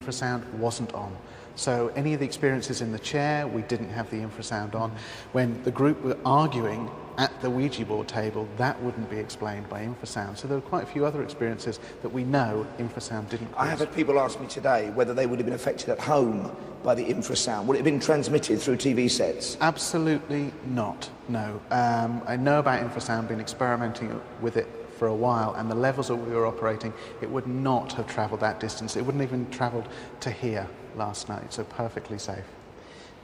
infrasound wasn't on. So any of the experiences in the chair, we didn't have the infrasound on. When the group were arguing at the Ouija board table, that wouldn't be explained by infrasound. So there were quite a few other experiences that we know infrasound didn't cause. I have had people ask me today whether they would have been affected at home by the infrasound. Would it have been transmitted through TV sets? Absolutely not, no. I know about infrasound, been experimenting with it for a while, and the levels that we were operating, it would not have travelled that distance. It wouldn't even travelled to here last night, so perfectly safe.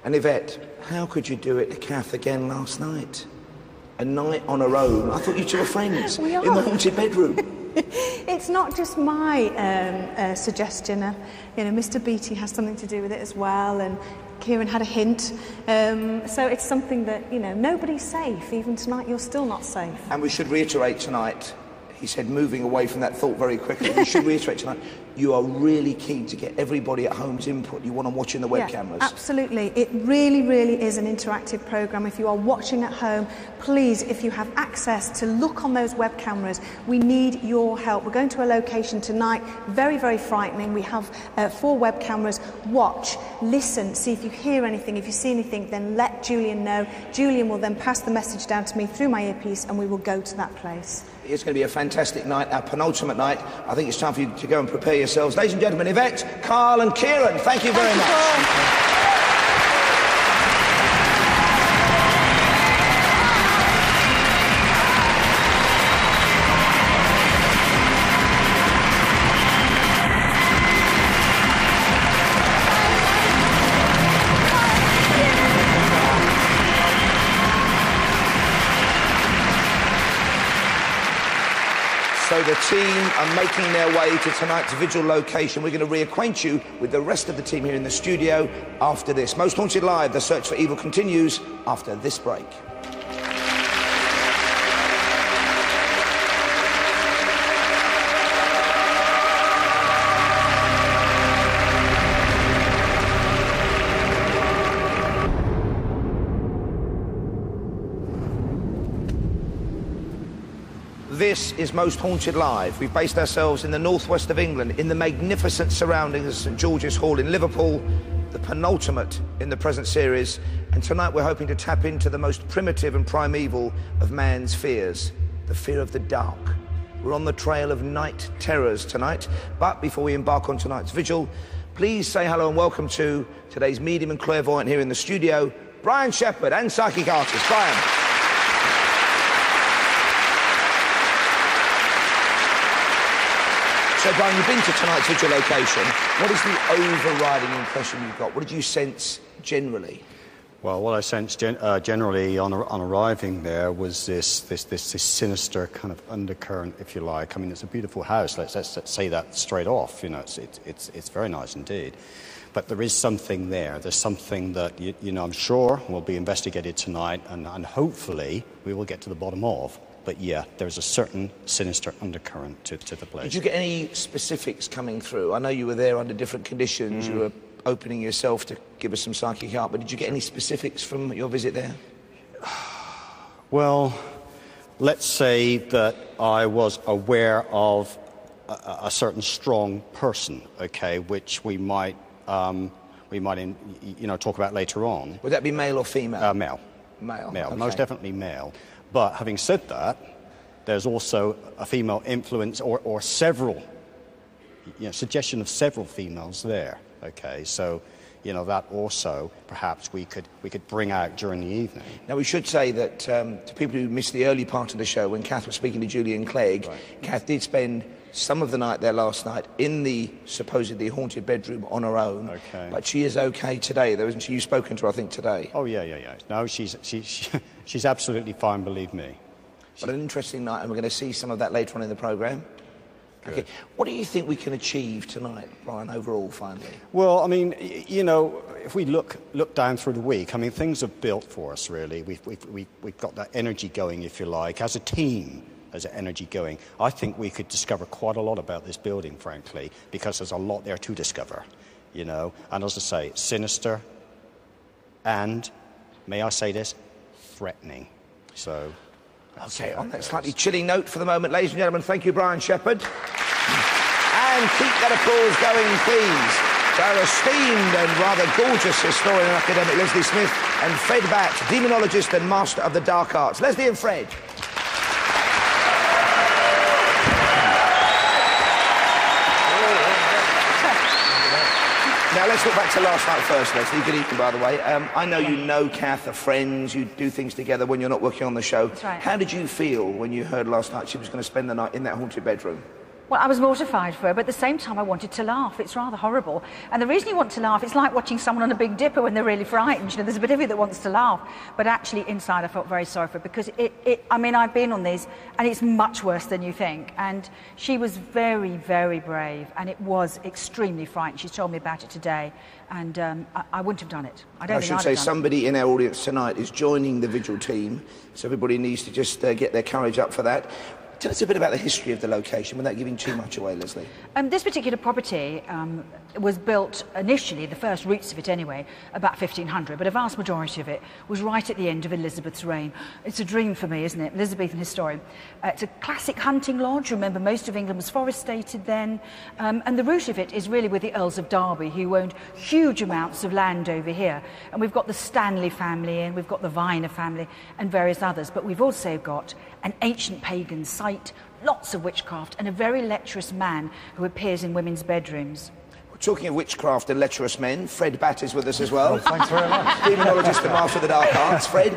And Yvette, how could you do it to Kath again last night? A night on her own. I thought you two were friends in the haunted bedroom. It's not just my suggestion. You know, Mr. Beattie has something to do with it as well, and Kieran had a hint. So it's something that, you know, nobody's safe. Even tonight, you're still not safe. And we should reiterate tonight, he said, moving away from that thought very quickly, we should reiterate tonight, you are really keen to get everybody at home's input. You want to watch in the web cameras. Absolutely. It really, really is an interactive programme. If you are watching at home, please, if you have access to look on those web cameras, we need your help. We're going to a location tonight, very, very frightening. We have 4 web cameras. Watch, listen, see if you hear anything. If you see anything, then let Julian know. Julian will then pass the message down to me through my earpiece, and we will go to that place. It's going to be a fantastic night, our penultimate night. I think it's time for you to go and prepare yourselves. Ladies and gentlemen, Yvette, Carl and Kieran, thank you very much. So the team are making their way to tonight's vigil location. We're going to reacquaint you with the rest of the team here in the studio after this. Most Haunted Live, the search for evil continues after this break. This is Most Haunted Live. We've based ourselves in the northwest of England, in the magnificent surroundings of St George's Hall in Liverpool, the penultimate in the present series, and tonight we're hoping to tap into the most primitive and primeval of man's fears, the fear of the dark. We're on the trail of night terrors tonight, but before we embark on tonight's vigil, please say hello and welcome to today's medium and clairvoyant here in the studio, Brian Shepherd and psychic artist. Brian. So, Brian, you've been to tonight's vigil location. What is the overriding impression you've got? What did you sense generally? Well, what I sensed generally on arriving there was this sinister kind of undercurrent, if you like. I mean, it's a beautiful house. Let's say that straight off. You know, it's very nice indeed. But there is something there. There's something that you know, I'm sure will be investigated tonight, and hopefully we will get to the bottom of. But yeah, there's a certain sinister undercurrent to the place. Did you get any specifics coming through? I know you were there under different conditions. You were opening yourself to give us some psychic help, but did you get any specifics from your visit there? Well, let's say that I was aware of a certain strong person, okay, which we might you know, talk about later on. Would that be male or female? Male. Male. Male. Okay. Most definitely male. But having said that, there's also a female influence or several, you know, suggestion of several females there. Okay, so you know that also perhaps we could bring out during the evening. Now we should say that to people who missed the early part of the show when Kath was speaking to Julian Clegg, right. Kath did spend some of the night there last night in the supposedly haunted bedroom on her own. Okay. But she is okay today, though, isn't she? You've spoken to her, I think, today. Oh yeah. No, she's absolutely fine, believe me. But an interesting night, and we're going to see some of that later on in the programme. Okay. What do you think we can achieve tonight, Brian, overall, finally? Well, I mean, you know, if we look down through the week, I mean, things are built for us, really. We've got that energy going, if you like, as a team. There's an energy going. I think we could discover quite a lot about this building, frankly, because there's a lot there to discover, you know. And as I say, sinister and, may I say this, threatening. So... Okay, on that slightly chilling note for the moment, ladies and gentlemen, thank you, Brian Shepherd. And keep that applause going, please. Our esteemed and rather gorgeous historian and academic Leslie Smith and Fred Batt, demonologist and master of the dark arts. Leslie and Fred. Now, let's look back to last night first, Leslie. Good evening, by the way. I know you know Kath, are friends, you do things together when you're not working on the show. That's right. How did you feel when you heard last night she was going to spend the night in that haunted bedroom? Well, I was mortified for her, but at the same time I wanted to laugh. It's rather horrible. And the reason you want to laugh, it's like watching someone on a Big Dipper when they're really frightened. You know, there's a bit of you that wants to laugh. But actually, inside, I felt very sorry for her because I mean, I've been on these, and it's much worse than you think. And she was very, very brave, and it was extremely frightening. She told me about it today, and I wouldn't have done it. I should say somebody in our audience tonight is joining the vigil team, so everybody needs to just get their courage up for that. Tell us a bit about the history of the location without giving too much away, Leslie. This particular property was built initially, the first roots of it anyway, about 1500, but a vast majority of it was right at the end of Elizabeth's reign. It's a dream for me, isn't it? Elizabethan historian. It's a classic hunting lodge. Remember, most of England was forestated then. And the root of it is really with the Earls of Derby, who owned huge amounts of land over here. And we've got the Stanley family, and we've got the Viner family, and various others. But we've also got an ancient pagan site, lots of witchcraft, and a very lecherous man who appears in women's bedrooms. Talking of witchcraft and lecherous men, Fred Batt is with us as well. Thanks very much. Demonologist and master of the dark arts. Fred,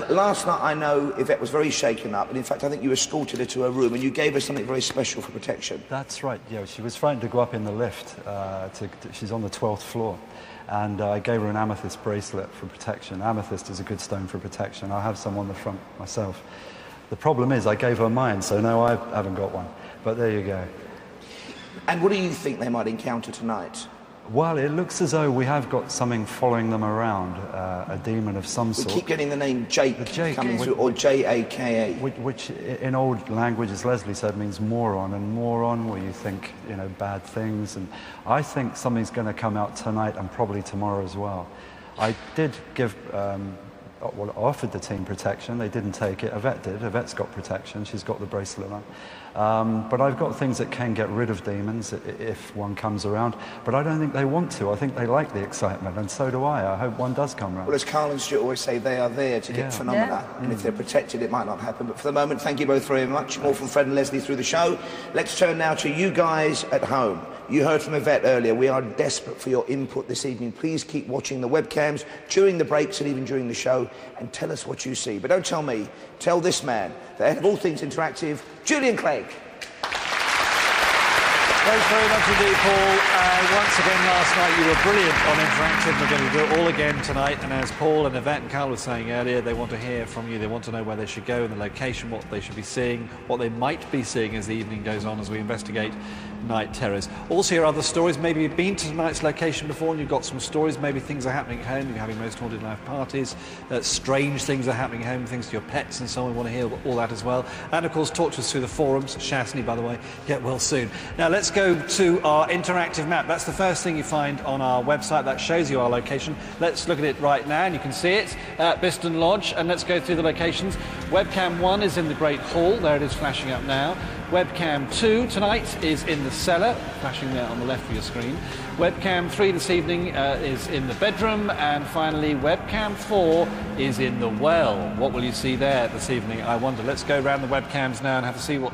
last night I know Yvette was very shaken up, and in fact I think you escorted her to her room and you gave her something very special for protection. That's right, yeah. She was frightened to go up in the lift. She's on the 12th floor. And I gave her an amethyst bracelet for protection. Amethyst is a good stone for protection. I have some on the front myself. The problem is I gave her mine, so no, I haven't got one. But there you go. And what do you think they might encounter tonight? Well, it looks as though we have got something following them around, a demon of some sort. We keep getting the name Jake coming through, or J-A-K-A. Which in old language, as Leslie said, means moron. And moron, where you think, you know, bad things. And I think something's going to come out tonight and probably tomorrow as well. I did give... well, I offered the team protection. They didn't take it. Yvette did. Yvette's got protection. She's got the bracelet on. But I've got things that can get rid of demons if one comes around. But I don't think they want to. I think they like the excitement, and so do I. I hope one does come around. Well, as Carl and Stuart always say, they are there to get phenomena. Yeah. And if they're protected, it might not happen. But for the moment, thank you both very much. More from Fred and Leslie through the show. Let's turn now to you guys at home. You heard from Yvette earlier. We are desperate for your input this evening. Please keep watching the webcams during the breaks and even during the show and tell us what you see. But don't tell me, tell this man, the head of all things interactive, Julian Clegg. Thanks very much indeed, Paul. Once again, last night you were brilliant on Interactive. We're going to do it all again tonight. And as Paul and Yvette and Carl were saying earlier, they want to hear from you. They want to know where they should go and the location, what they should be seeing, what they might be seeing as the evening goes on as we investigate night terrors. Also hear other stories. Maybe you've been to tonight's location before and you've got some stories. Maybe things are happening at home. You're having most haunted life parties. Strange things are happening at home, things to your pets and so on. We want to hear all that as well. And of course, talk to us through the forums. Shasny, by the way, get well soon. Now let's go to our interactive map. That's the first thing you find on our website. That shows you our location. Let's look at it right now, and you can see it at Biston Lodge. And let's go through the locations. Webcam 1 is in the Great Hall. There it is flashing up now. Webcam 2 tonight is in the cellar, flashing there on the left of your screen. Webcam 3 this evening is in the bedroom, and finally webcam 4 is in the well. What will you see there this evening, I wonder? Let's go around the webcams now and have a see what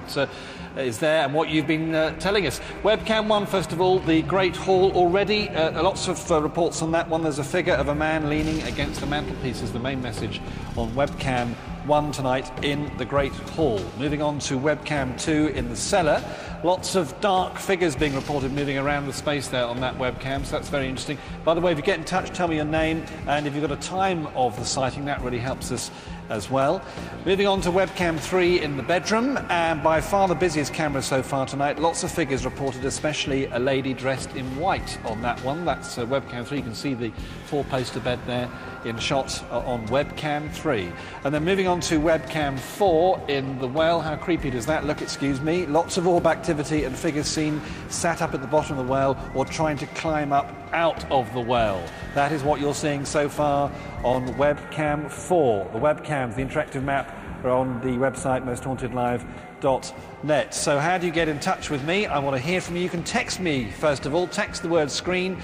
is there and what you've been telling us. Webcam 1, first of all, the Great Hall already. Lots of reports on that one. There's a figure of a man leaning against the mantelpiece is the main message on webcam 1 tonight in the Great Hall. Moving on to webcam 2 in the cellar. Lots of dark figures being reported moving around the space there on that webcam, so that's very interesting. By the way, if you get in touch, tell me your name, and if you've got a time of the sighting, that really helps us as well. Moving on to webcam 3 in the bedroom, and by far the busiest camera so far tonight. Lots of figures reported, especially a lady dressed in white on that one. That's webcam 3. You can see the four-poster bed there in shot on webcam 3. And then moving on to webcam 4 in the well. How creepy does that look, excuse me? Lots of orb activity and figures seen sat up at the bottom of the well or trying to climb up out of the well. That is what you're seeing so far on webcam 4. The webcams, the interactive map, are on the website mosthauntedlive.net. So how do you get in touch with me? I want to hear from you. You can text me, first of all. Text the word screen